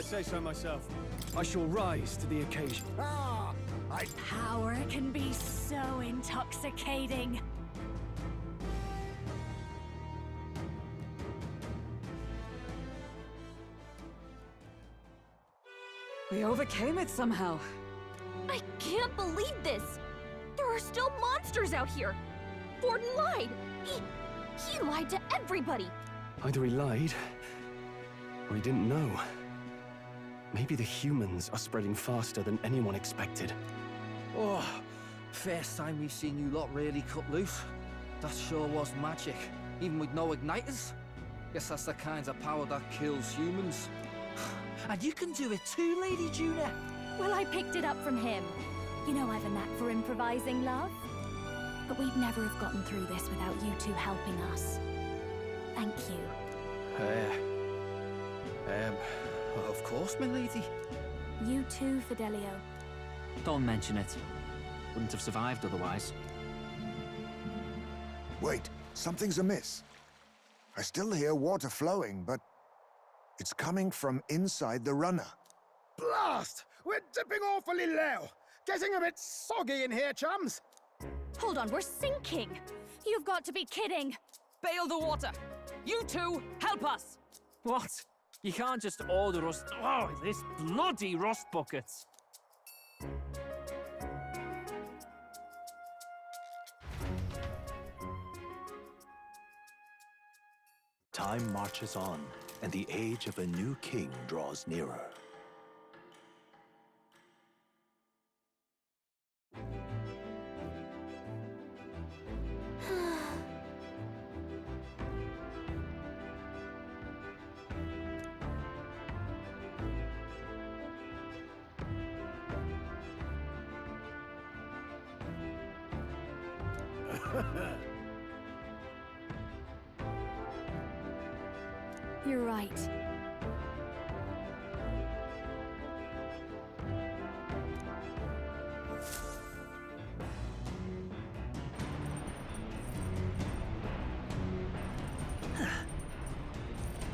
I say so myself. I shall rise to the occasion. Ah, Power can be so intoxicating. We overcame it somehow. I can't believe this! There are still monsters out here! Borden lied! He lied to everybody! Either he lied, or he didn't know. Maybe the humans are spreading faster than anyone expected. Oh, first time we've seen you lot really cut loose. That sure was magic, even with no igniters. Guess that's the kind of power that kills humans. And you can do it too, Lady Juna. Well, I picked it up from him. You know I've a knack for improvising, love. But we'd never have gotten through this without you two helping us. Thank you. Of course, my lady. You too, Fidelio. Don't mention it. Wouldn't have survived otherwise. wait, something's amiss. I still hear water flowing, but it's coming from inside the runner. Blast! We're dipping awfully low. Getting a bit soggy in here, chums. Hold on, we're sinking! You've got to be kidding! Bail the water! You two, help us! What? You can't just order us... Oh, this bloody rust buckets! Time marches on, and the age of a new king draws nearer. You're right.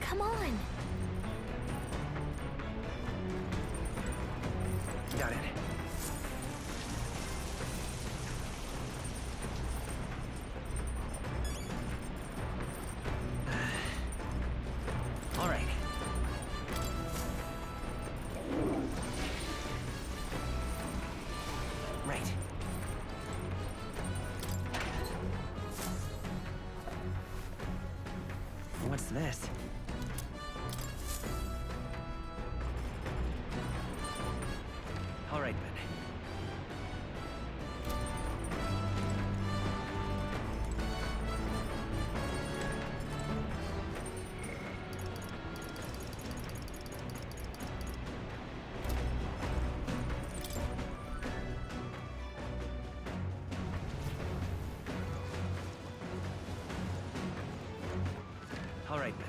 Come on! Got it. All right. Right. What's this? All right, then. All right, then.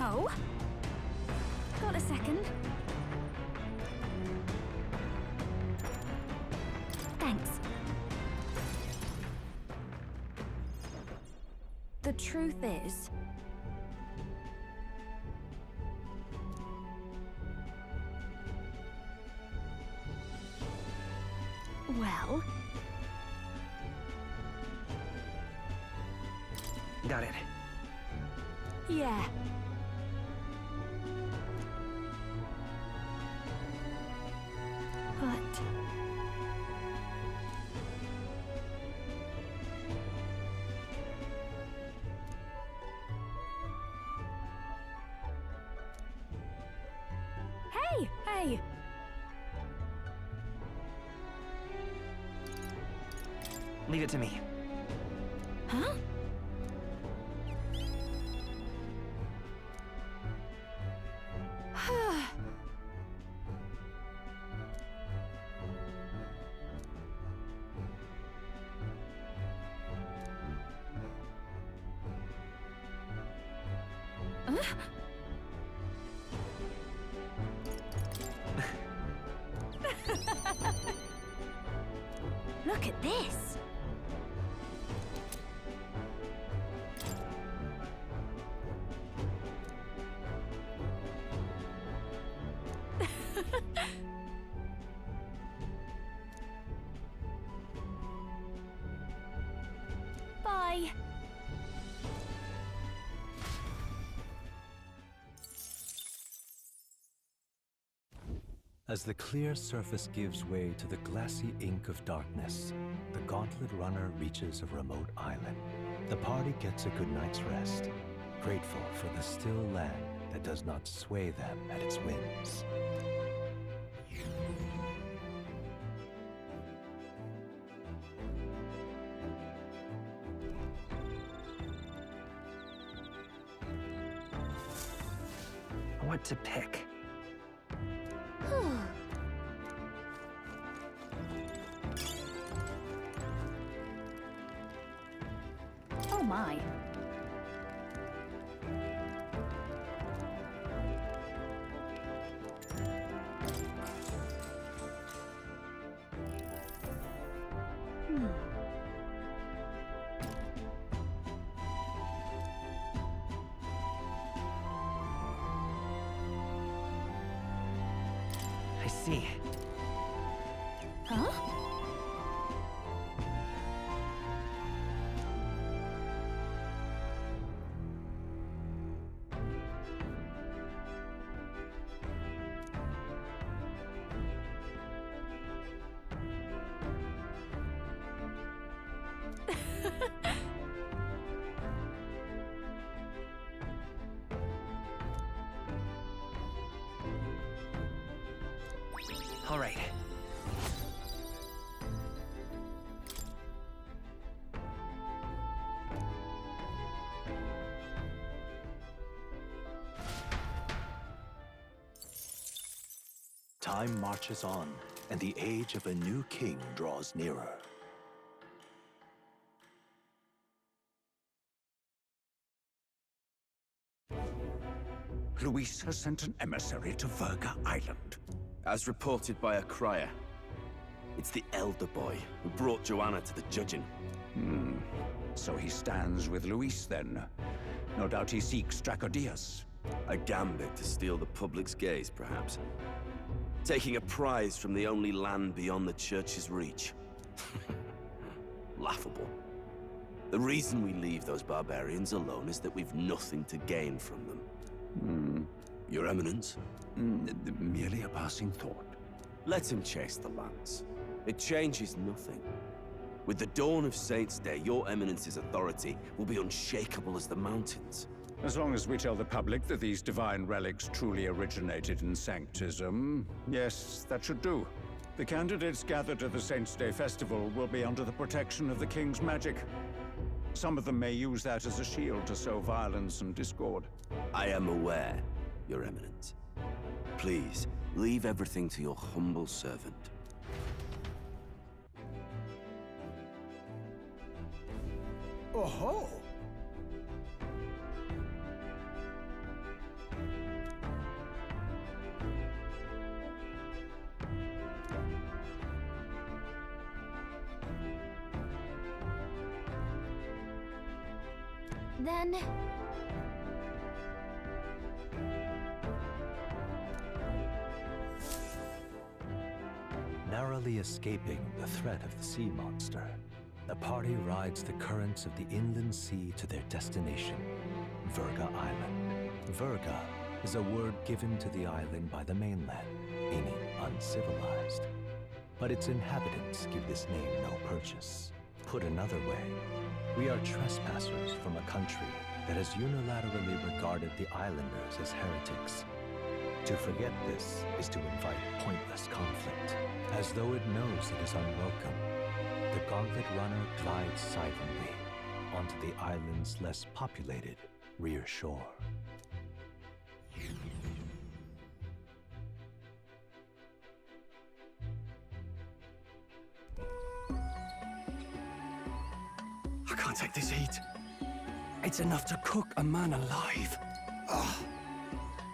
Oh? Got a second? Thanks. The truth is... Well... Got it. Yeah. But... Hey! Hey! Leave it to me. Huh? Look at this! Bye! As the clear surface gives way to the glassy ink of darkness, the Gauntlet Runner reaches a remote island. The party gets a good night's rest, grateful for the still land that does not sway them at its winds. What to pick? Oh my. I see. Huh? All right. Time marches on, and the age of a new king draws nearer. Luis has sent an emissary to Virga Island. As reported by a crier. It's the elder boy who brought Joanna to the judging. So he stands with Luis then. No doubt he seeks Dracodius. A gambit to steal the public's gaze, perhaps. Taking a prize from the only land beyond the church's reach. Laughable. The reason we leave those barbarians alone is that we've nothing to gain from them. Your Eminence? Merely a passing thought. Let him chase the lance. It changes nothing. With the dawn of Saints' Day, your Eminence's authority will be unshakable as the mountains. As long as we tell the public that these divine relics truly originated in Sanctism, yes, that should do. The candidates gathered at the Saints' Day festival will be under the protection of the King's magic. Some of them may use that as a shield to sow violence and discord. I am aware, Your Eminence. Please, leave everything to your humble servant. Oh-ho! Then... Narrowly escaping the threat of the sea monster, the party rides the currents of the inland sea to their destination, Virga Island. Virga is a word given to the island by the mainland, meaning uncivilized. But its inhabitants give this name no purchase. Put another way, we are trespassers from a country that has unilaterally regarded the islanders as heretics. To forget this is to invite pointless conflict, as though it knows it is unwelcome. The Gauntlet Runner glides silently onto the island's less populated rear shore. I can't take this heat. It's enough to cook a man alive. Ah,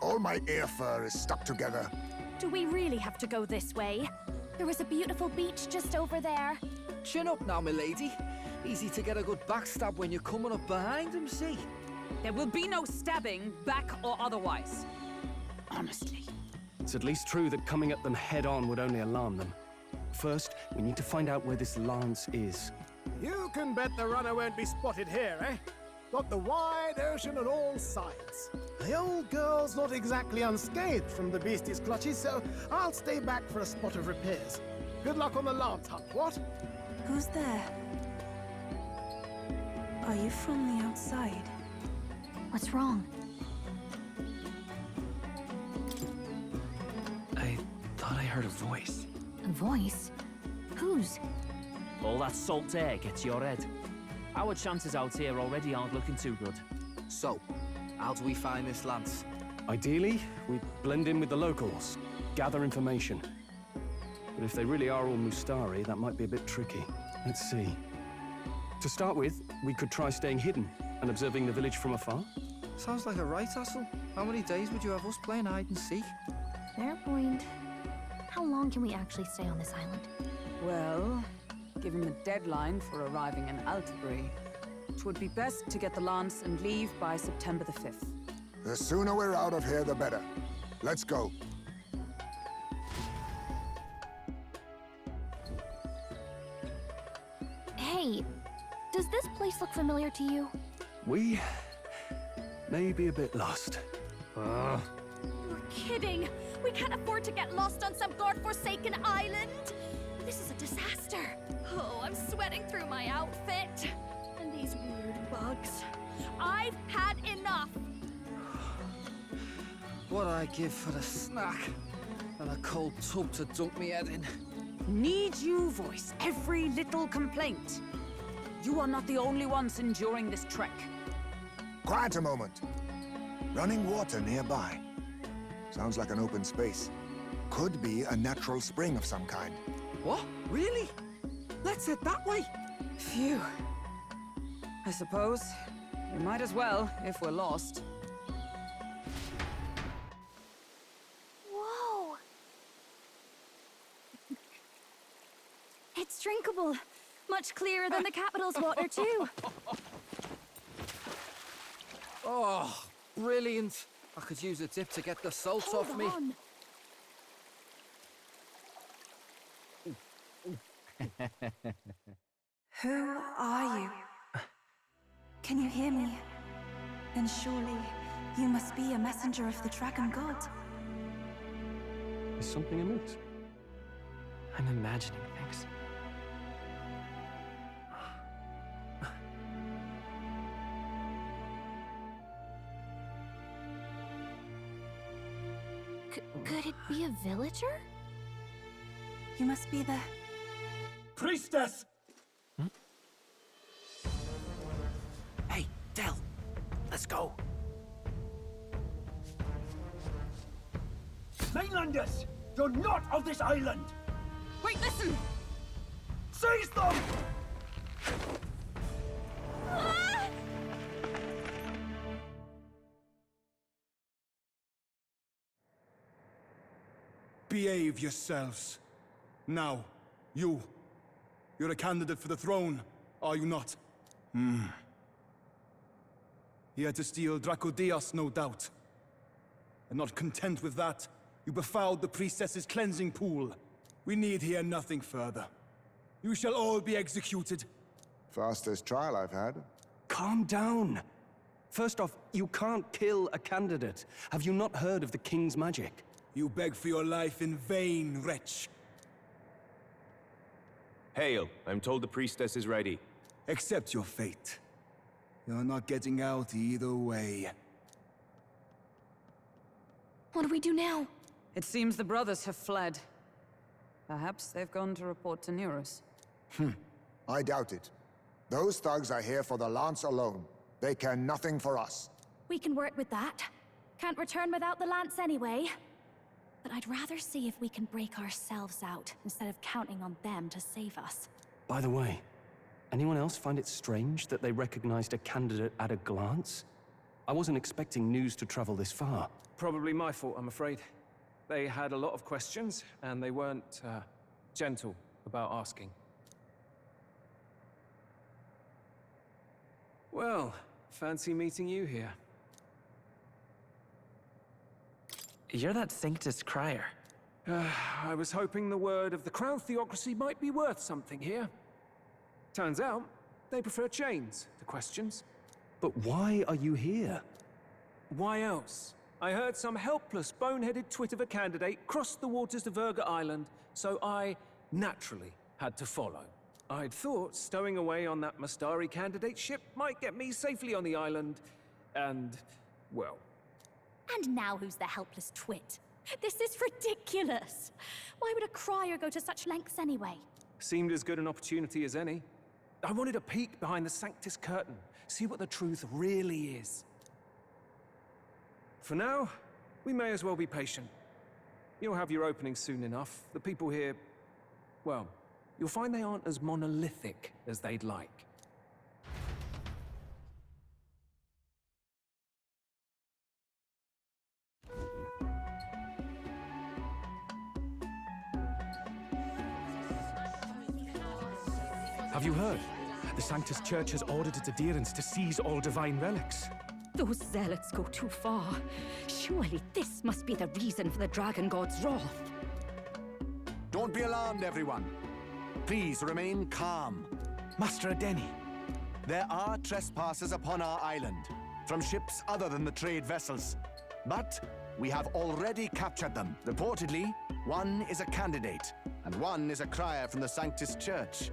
All my ear fur is stuck together. Do we really have to go this way? There was a beautiful beach just over there. Chin up now, milady. Easy to get a good backstab when you're coming up behind him, see? There will be no stabbing, back or otherwise. Honestly. It's at least true that coming at them head-on would only alarm them. First, we need to find out where this lance is. You can bet the runner won't be spotted here, eh? Got the wide ocean on all sides. The old girl's not exactly unscathed from the beastie's clutches, so I'll stay back for a spot of repairs. Good luck on the lance hunt, what? Who's there? Are you from the outside? What's wrong? I thought I heard a voice. A voice? Whose? All that salt air gets your head. Our chances out here already aren't looking too good. So, how do we find this lance? Ideally, we blend in with the locals, gather information. But if they really are all Mustari, that might be a bit tricky. Let's see. To start with, we could try staying hidden and observing the village from afar. Sounds like a right hassle. How many days would you have us playing hide and seek? Fair point. How long can we actually stay on this island? Well, give him a deadline for arriving in Altbury. It would be best to get the lance and leave by September the 5th. The sooner we're out of here, the better. Let's go. Hey, does this place look familiar to you? We may be a bit lost. You're kidding! We can't afford to get lost on some godforsaken island! This is a disaster! Oh, I'm sweating through my outfit. And these weird bugs. I've had enough! What I give for a snack and a cold tub to dunk me head in. Need you voice every little complaint. You are not the only ones enduring this trek. Quiet a moment. Running water nearby. Sounds like an open space. Could be a natural spring of some kind. What? Really? Let's head that way. Phew. I suppose we might as well if we're lost. Whoa! It's drinkable. Much clearer than the capital's water, too. Oh, brilliant. I could use a dip to get the salt Hold off me. on. Who are you? Can you hear me? Then surely you must be a messenger of the Dragon God. Is something amiss? I'm imagining things. Could it be a villager? You must be the... Priestess! Hey, Del, let's go. Mainlanders! You're not of this island! Wait, listen! Seize them! Behave yourselves. Now, you're a candidate for the throne, are you not? Here to steal Dracodias, no doubt. And not content with that, you befouled the priestess's cleansing pool. We need hear nothing further. You shall all be executed. Fastest trial I've had. Calm down. First off, you can't kill a candidate. Have you not heard of the king's magic? You beg for your life in vain, wretch. Hail, I'm told the priestess is ready. Accept your fate. You're not getting out either way. What do we do now? It seems the brothers have fled. Perhaps they've gone to report to Neurus. I doubt it. Those thugs are here for the lance alone. They care nothing for us. We can work with that. Can't return without the lance anyway. But I'd rather see if we can break ourselves out, instead of counting on them to save us. By the way, anyone else find it strange that they recognized a candidate at a glance? I wasn't expecting news to travel this far. Probably my fault, I'm afraid. They had a lot of questions, and they weren't, gentle about asking. Well, fancy meeting you here. You're that Sanctus crier. I was hoping the word of the Crown Theocracy might be worth something here. Turns out, they prefer chains to questions. But why are you here? Why else? I heard some helpless, boneheaded twit of a candidate crossed the waters to Virga Island, so I naturally had to follow. I'd thought stowing away on that Mustari candidate ship might get me safely on the island, and, well... And now who's the helpless twit? This is ridiculous! Why would a crier go to such lengths anyway? Seemed as good an opportunity as any. I wanted a peek behind the Sanctus curtain, see what the truth really is. For now, we may as well be patient. You'll have your opening soon enough. The people here, well, you'll find they aren't as monolithic as they'd like. Have you heard? The Sanctus Church has ordered its adherents to seize all divine relics. Those zealots go too far. Surely this must be the reason for the Dragon God's wrath. Don't be alarmed, everyone. Please remain calm. Master Adeni. There are trespassers upon our island, from ships other than the trade vessels. But we have already captured them. Reportedly, one is a candidate, and one is a crier from the Sanctus Church.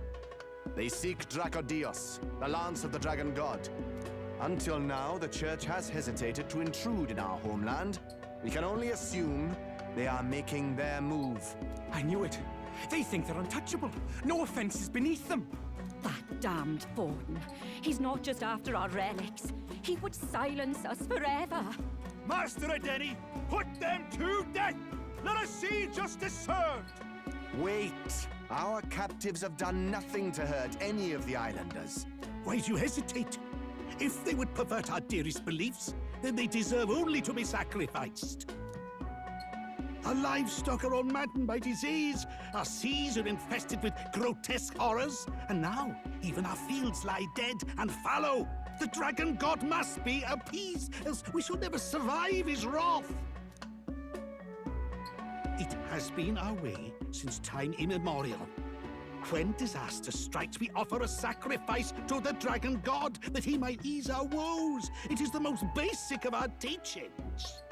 They seek Dracodios, the lance of the Dragon God. Until now, the Church has hesitated to intrude in our homeland. We can only assume they are making their move. I knew it. They think they're untouchable. No offense is beneath them. That damned Borden. He's not just after our relics. He would silence us forever. Master Adeni, put them to death! Let us see justice served! Wait! Our captives have done nothing to hurt any of the islanders. Why do you hesitate? If they would pervert our dearest beliefs, then they deserve only to be sacrificed. Our livestock are all maddened by disease, our seas are infested with grotesque horrors, and now even our fields lie dead and fallow. The Dragon God must be appeased, else we shall never survive his wrath. It has been our way since time immemorial. When disaster strikes, we offer a sacrifice to the Dragon God that he might ease our woes. It is the most basic of our teachings.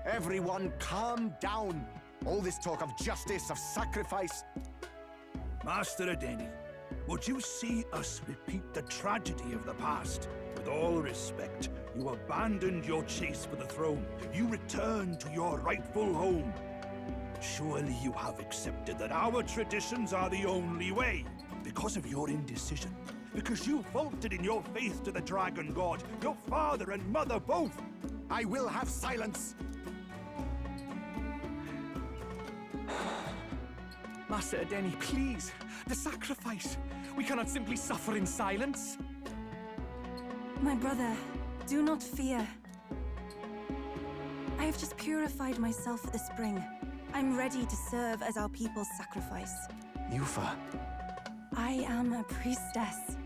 Everyone calm down. All this talk of justice, of sacrifice. Master Adeni, would you see us repeat the tragedy of the past? With all respect, you abandoned your chase for the throne. You returned to your rightful home. Surely you have accepted that our traditions are the only way. Because of your indecision. Because you faltered in your faith to the Dragon God. Your father and mother both. I will have silence. Master Adeni, please. The sacrifice. We cannot simply suffer in silence. My brother, do not fear. I have just purified myself for the spring. I'm ready to serve as our people's sacrifice. Yufa. I am a priestess.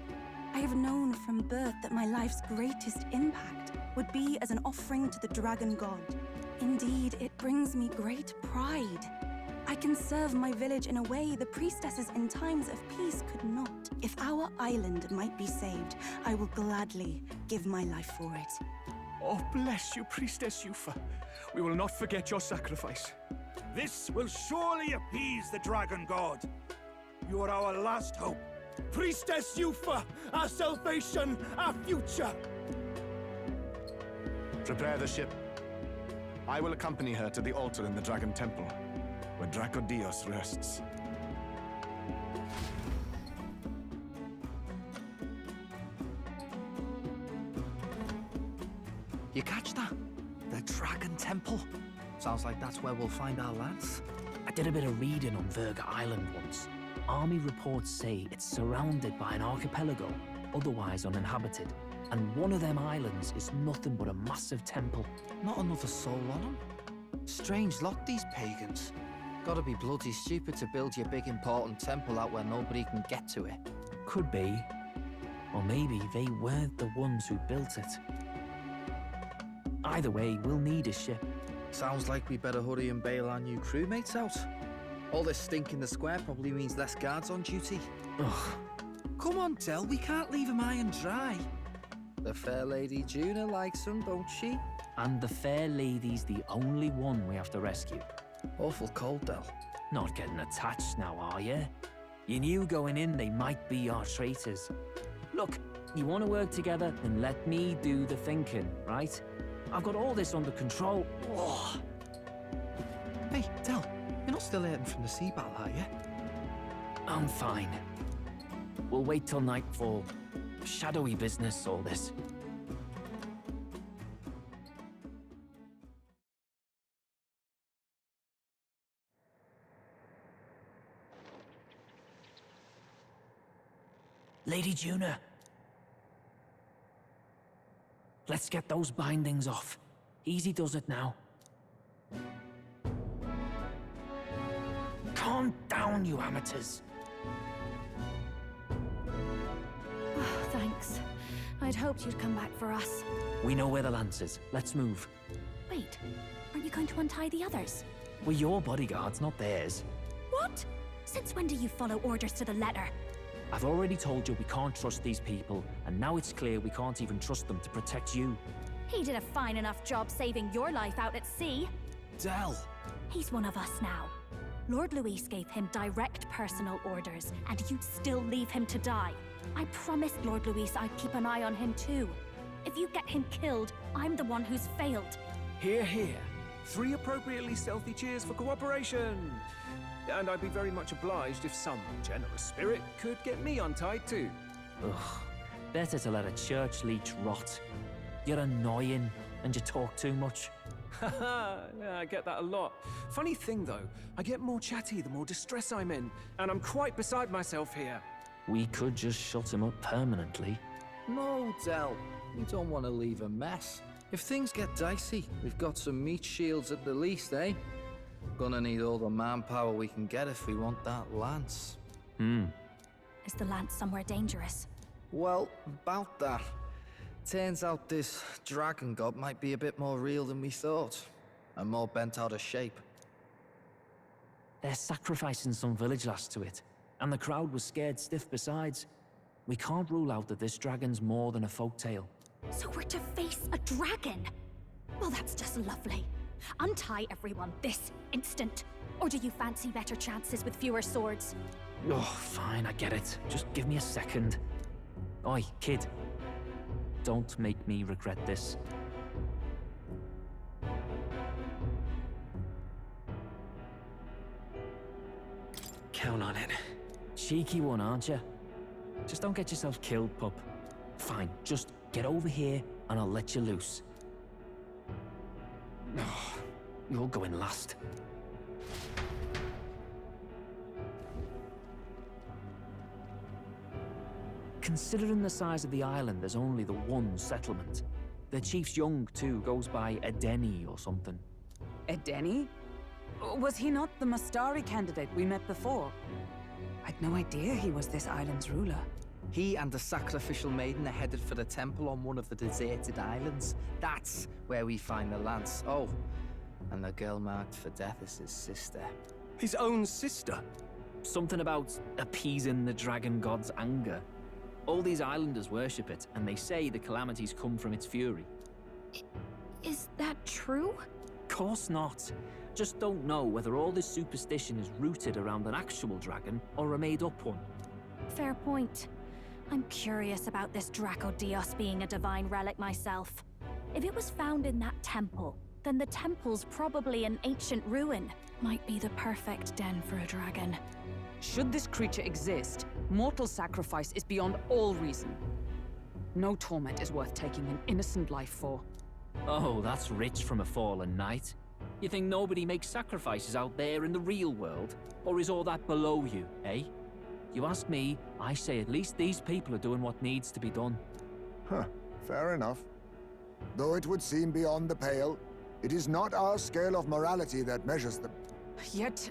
I have known from birth that my life's greatest impact would be as an offering to the Dragon God. Indeed, it brings me great pride. I can serve my village in a way the priestesses in times of peace could not. If our island might be saved, I will gladly give my life for it. Oh, bless you, Priestess Yufa. We will not forget your sacrifice. This will surely appease the Dragon God. You are our last hope. Priestess Yufa, our salvation, our future. Prepare the ship. I will accompany her to the altar in the Dragon Temple, where Dracodios rests. You catch that? The Dragon Temple. Sounds like that's where we'll find our lads. I did a bit of reading on Virga Island once. Army reports say it's surrounded by an archipelago, otherwise uninhabited. And one of them islands is nothing but a massive temple. Not another soul on them. Strange lot, these pagans. Gotta be bloody stupid to build your big important temple out where nobody can get to it. Could be. Or maybe they weren't the ones who built it. Either way, we'll need a ship. Sounds like we better hurry and bail our new crewmates out. All this stink in the square probably means less guards on duty. Ugh. Come on, Del, we can't leave him high and dry. The fair lady Juna likes him, don't she? And the fair lady's the only one we have to rescue. Awful cold, Del. Not getting attached now, are you? You knew going in they might be our traitors. Look, you want to work together, then let me do the thinking, right? I've got all this under control. Oh. Hey, Del, you're not still hurting from the sea battle, are you? I'm fine. We'll wait till nightfall. Shadowy business, all this. Lady Juna. Let's get those bindings off. Easy does it now. Calm down, you amateurs. Oh, thanks. I'd hoped you'd come back for us. We know where the lance is. Let's move. Wait, aren't you going to untie the others? We're your bodyguards, not theirs. What? Since when do you follow orders to the letter? I've already told you we can't trust these people, and now it's clear we can't even trust them to protect you. He did a fine enough job saving your life out at sea. Del! He's one of us now. Lord Luis gave him direct personal orders, and you'd still leave him to die. I promised Lord Luis I'd keep an eye on him too. If you get him killed, I'm the one who's failed. Hear, hear. 3 appropriately stealthy cheers for cooperation. And I'd be very much obliged if some generous spirit could get me untied too. Ugh. Better to let a church leech rot. You're annoying, and you talk too much. Haha, yeah, I get that a lot. Funny thing though, I get more chatty the more distress I'm in, and I'm quite beside myself here. We could just shut him up permanently. No, Del. We don't want to leave a mess. If things get dicey, we've got some meat shields at the least, eh? Gonna need all the manpower we can get if we want that lance. Is the lance somewhere dangerous? Well, about that. Turns out this dragon god might be a bit more real than we thought, and more bent out of shape. They're sacrificing some village lass to it, and the crowd was scared stiff besides. We can't rule out that this dragon's more than a folktale. So we're to face a dragon? Well, that's just lovely. Untie everyone this instant. Or do you fancy better chances with fewer swords? Oh, fine, I get it. Just give me a second. Oi, kid. Don't make me regret this. Count on it. Cheeky one, aren't you? Just don't get yourself killed, pup. Fine, just get over here and I'll let you loose. Oh, you're going last. Considering the size of the island, there's only the one settlement. The chief's young, too, goes by Edeni or something. Edeni? Was he not the Mastari candidate we met before? I'd no idea he was this island's ruler. He and the sacrificial maiden are headed for the temple on one of the deserted islands. That's where we find the lance. Oh, and the girl marked for death is his sister. His own sister? Something about appeasing the dragon god's anger. All these islanders worship it, and they say the calamities come from its fury. Is that true? Course not. Just don't know whether all this superstition is rooted around an actual dragon or a made-up one. Fair point. I'm curious about this Draco Dios being a divine relic myself. If it was found in that temple, then the temple's probably an ancient ruin. Might be the perfect den for a dragon. Should this creature exist, mortal sacrifice is beyond all reason. No torment is worth taking an innocent life for. Oh, that's rich from a fallen knight. You think nobody makes sacrifices out there in the real world? Or is all that below you, eh? You ask me, I say at least these people are doing what needs to be done. Huh. Fair enough. Though it would seem beyond the pale, it is not our scale of morality that measures them. Yet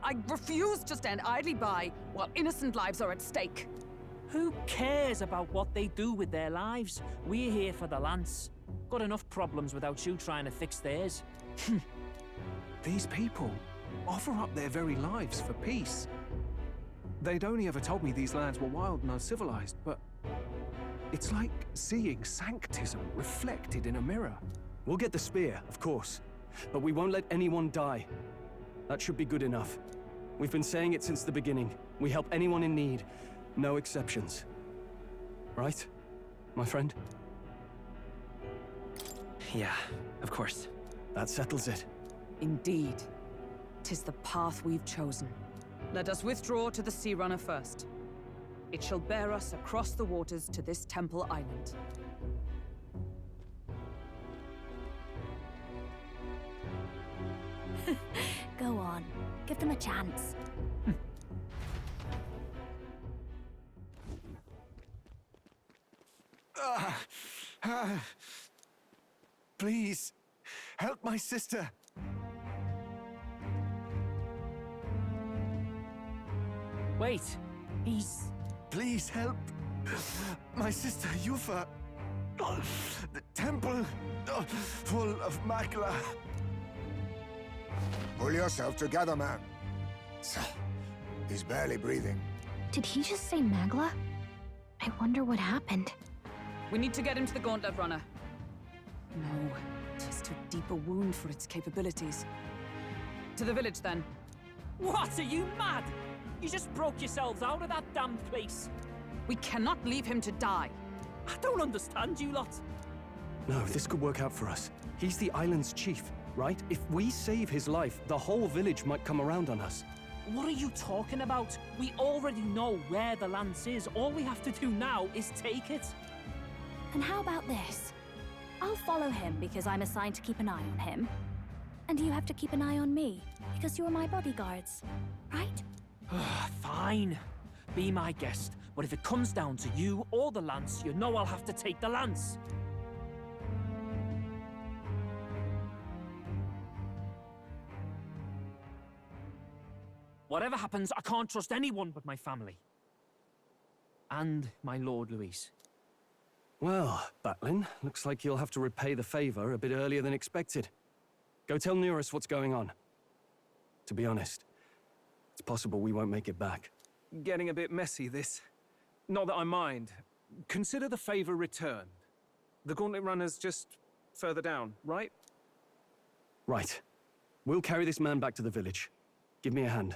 I refuse to stand idly by while innocent lives are at stake. Who cares about what they do with their lives? We're here for the lance. Got enough problems without you trying to fix theirs. These people offer up their very lives for peace. They'd only ever told me these lands were wild and uncivilized, but it's like seeing sanctism reflected in a mirror. We'll get the spear, of course, but we won't let anyone die. That should be good enough. We've been saying it since the beginning. We help anyone in need, no exceptions. Right, my friend? Yeah, of course. That settles it. Indeed. 'Tis the path we've chosen. Let us withdraw to the Sea Runner first. It shall bear us across the waters to this temple island. Go on. Give them a chance. Please, help my sister. Wait, he's... Please help my sister Yufa. The temple full of Magla. Pull yourself together, man. He's barely breathing. Did he just say Magla? I wonder what happened. We need to get him to the Gauntlet Runner. No, 'tis too deep a wound for its capabilities. To the village, then. What, are you mad? You just broke yourselves out of that damn place. We cannot leave him to die. I don't understand you lot. No, this could work out for us. He's the island's chief, right? If we save his life, the whole village might come around on us. What are you talking about? We already know where the lance is. All we have to do now is take it. And how about this? I'll follow him because I'm assigned to keep an eye on him. And you have to keep an eye on me because you're my bodyguards, right? Fine. Be my guest. But if it comes down to you or the lance, you know I'll have to take the lance. Whatever happens, I can't trust anyone but my family. And my Lord Luis. Well, Batlin, looks like you'll have to repay the favor a bit earlier than expected. Go tell Neurus what's going on. To be honest, it's possible we won't make it back. Getting a bit messy, this. Not that I mind. Consider the favor returned. The Gauntlet Runner's just further down, right? Right. We'll carry this man back to the village. Give me a hand.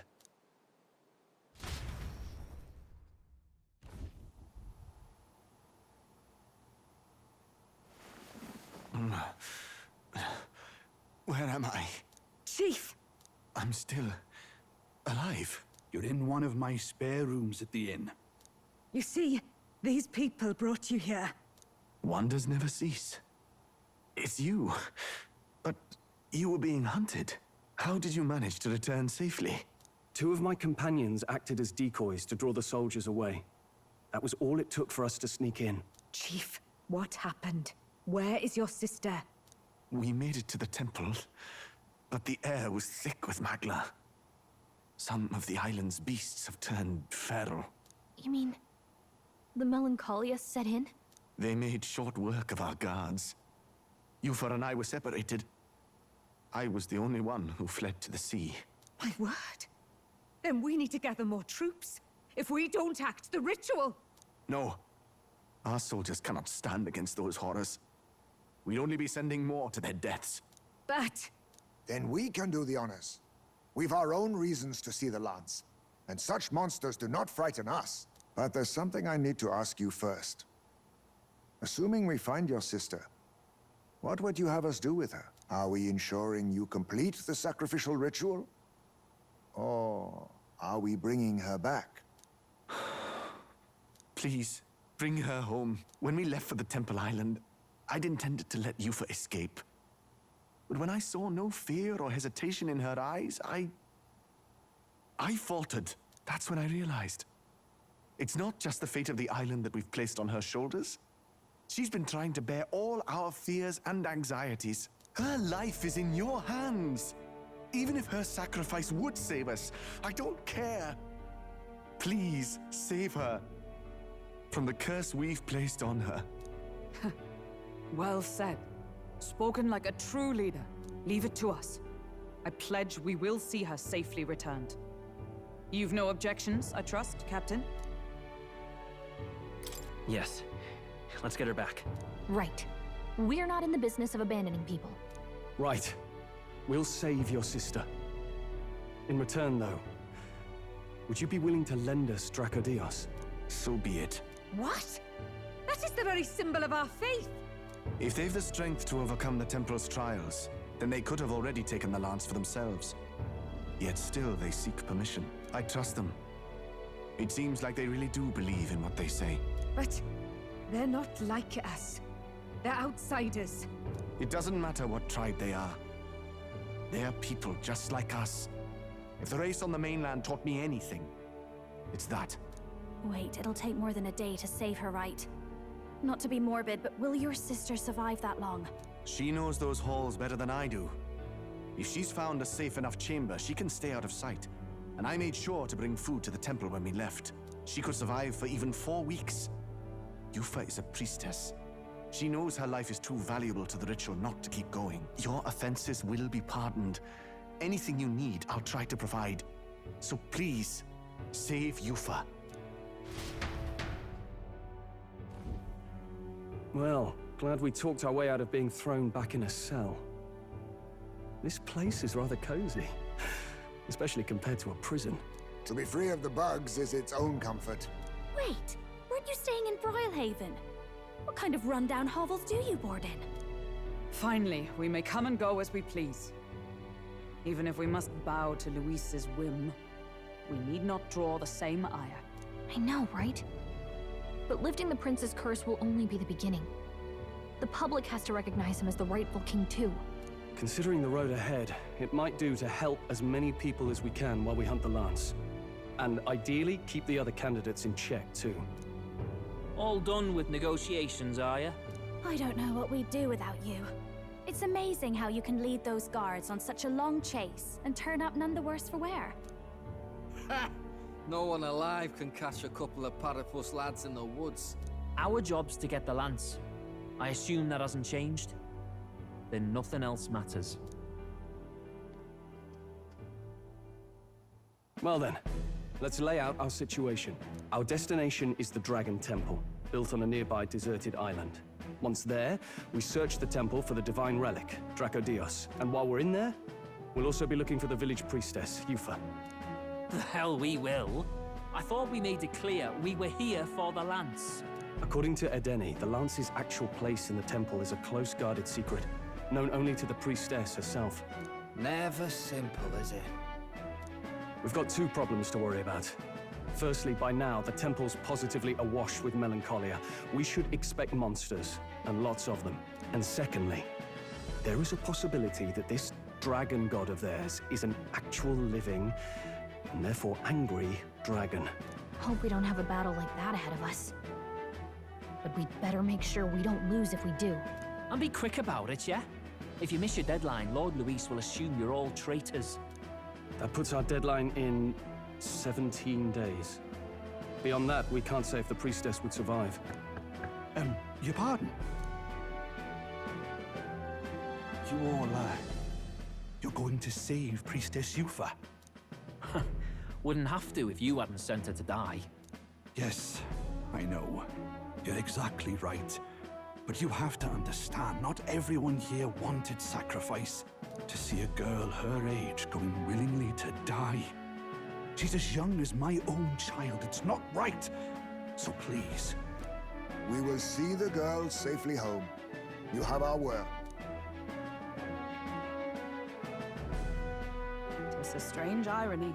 Where am I? Chief! I'm still alive. You're in one of my spare rooms at the inn. You see, these people brought you here. Wonders never cease. It's you. But you were being hunted. How did you manage to return safely? 2 of my companions acted as decoys to draw the soldiers away. That was all it took for us to sneak in. Chief, what happened? Where is your sister? We made it to the temple, but the air was thick with Magla. Some of the island's beasts have turned feral. You mean the melancholia set in? They made short work of our guards. Yufa and I were separated. I was the only one who fled to the sea. My word. Then we need to gather more troops. If we don't act, the ritual... No. Our soldiers cannot stand against those horrors. We'd only be sending more to their deaths. But... Then we can do the honors. We've our own reasons to see the lance. And such monsters do not frighten us. But there's something I need to ask you first. Assuming we find your sister, what would you have us do with her? Are we ensuring you complete the sacrificial ritual? Or are we bringing her back? Please, bring her home. When we left for the Temple Island, I'd intended to let Yufa escape. But when I saw no fear or hesitation in her eyes, I faltered. That's when I realized. It's not just the fate of the island that we've placed on her shoulders. She's been trying to bear all our fears and anxieties. Her life is in your hands. Even if her sacrifice would save us, I don't care. Please, save her from the curse we've placed on her. Well said. Spoken like a true leader. Leave it to us. I pledge we will see her safely returned. You've no objections, I trust, Captain? Yes. Let's get her back. Right. We're not in the business of abandoning people. Right. We'll save your sister. In return, though, would you be willing to lend us Dracodios? So be it. What? That is the very symbol of our faith! If they've the strength to overcome the Templars' trials, then they could have already taken the lance for themselves. Yet still they seek permission. I trust them. It seems like they really do believe in what they say. But they're not like us. They're outsiders. It doesn't matter what tribe they are. They're people just like us. If the race on the mainland taught me anything, it's that. Wait, it'll take more than a day to save her, right? Not to be morbid, but will your sister survive that long? She knows those halls better than I do. If she's found a safe enough chamber, she can stay out of sight. And I made sure to bring food to the temple when we left. She could survive for even 4 weeks. Yufa is a priestess. She knows her life is too valuable to the ritual not to keep going. Your offenses will be pardoned. Anything you need, I'll try to provide. So please, save Yufa. Well, glad we talked our way out of being thrown back in a cell. This place is rather cozy, especially compared to a prison. To be free of the bugs is its own comfort. Wait, weren't you staying in Broilhaven? What kind of rundown hovels do you board in? Finally, we may come and go as we please. Even if we must bow to Luis's whim, we need not draw the same ire. I know, right? But lifting the prince's curse will only be the beginning. The public has to recognize him as the rightful king too. Considering the road ahead, it might do to help as many people as we can while we hunt the lance. And ideally, keep the other candidates in check too. All done with negotiations, are ya? I don't know what we'd do without you. It's amazing how you can lead those guards on such a long chase and turn up none the worse for wear. Ha! No one alive can catch a couple of platypus lads in the woods. Our job's to get the lance. I assume that hasn't changed? Then nothing else matters. Well then, let's lay out our situation. Our destination is the Dragon Temple, built on a nearby deserted island. Once there, we search the temple for the divine relic, Dracodios. And while we're in there, we'll also be looking for the village priestess, Yufa. The hell we will. I thought we made it clear we were here for the lance. According to Edeni, the lance's actual place in the temple is a close-guarded secret, known only to the priestess herself. Never simple, is it? We've got 2 problems to worry about. Firstly, by now, the temple's positively awash with melancholia. We should expect monsters, and lots of them. And secondly, there is a possibility that this dragon god of theirs is an actual living, and therefore angry, dragon. Hope we don't have a battle like that ahead of us. But we'd better make sure we don't lose if we do. And be quick about it, yeah? If you miss your deadline, Lord Luis will assume you're all traitors. That puts our deadline in 17 days. Beyond that, we can't say if the priestess would survive. Your pardon? You're going to save Priestess Yufa? Wouldn't have to if you hadn't sent her to die. Yes, I know. You're exactly right. But you have to understand, not everyone here wanted sacrifice. To see a girl her age going willingly to die. She's as young as my own child. It's not right. So please. We will see the girl safely home. You have our word. It's a strange irony.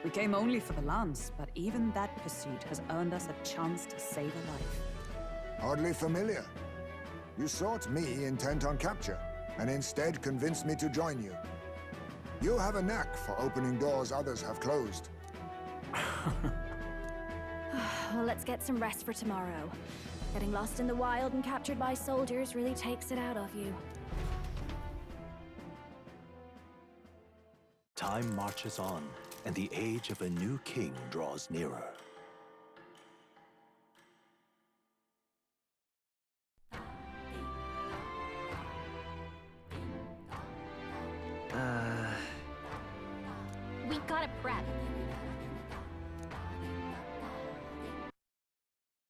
We came only for the lance, but even that pursuit has earned us a chance to save a life. Oddly familiar. You sought me intent on capture, and instead convinced me to join you. You have a knack for opening doors others have closed. Well, let's get some rest for tomorrow. Getting lost in the wild and captured by soldiers really takes it out of you. Time marches on, and the age of a new king draws nearer.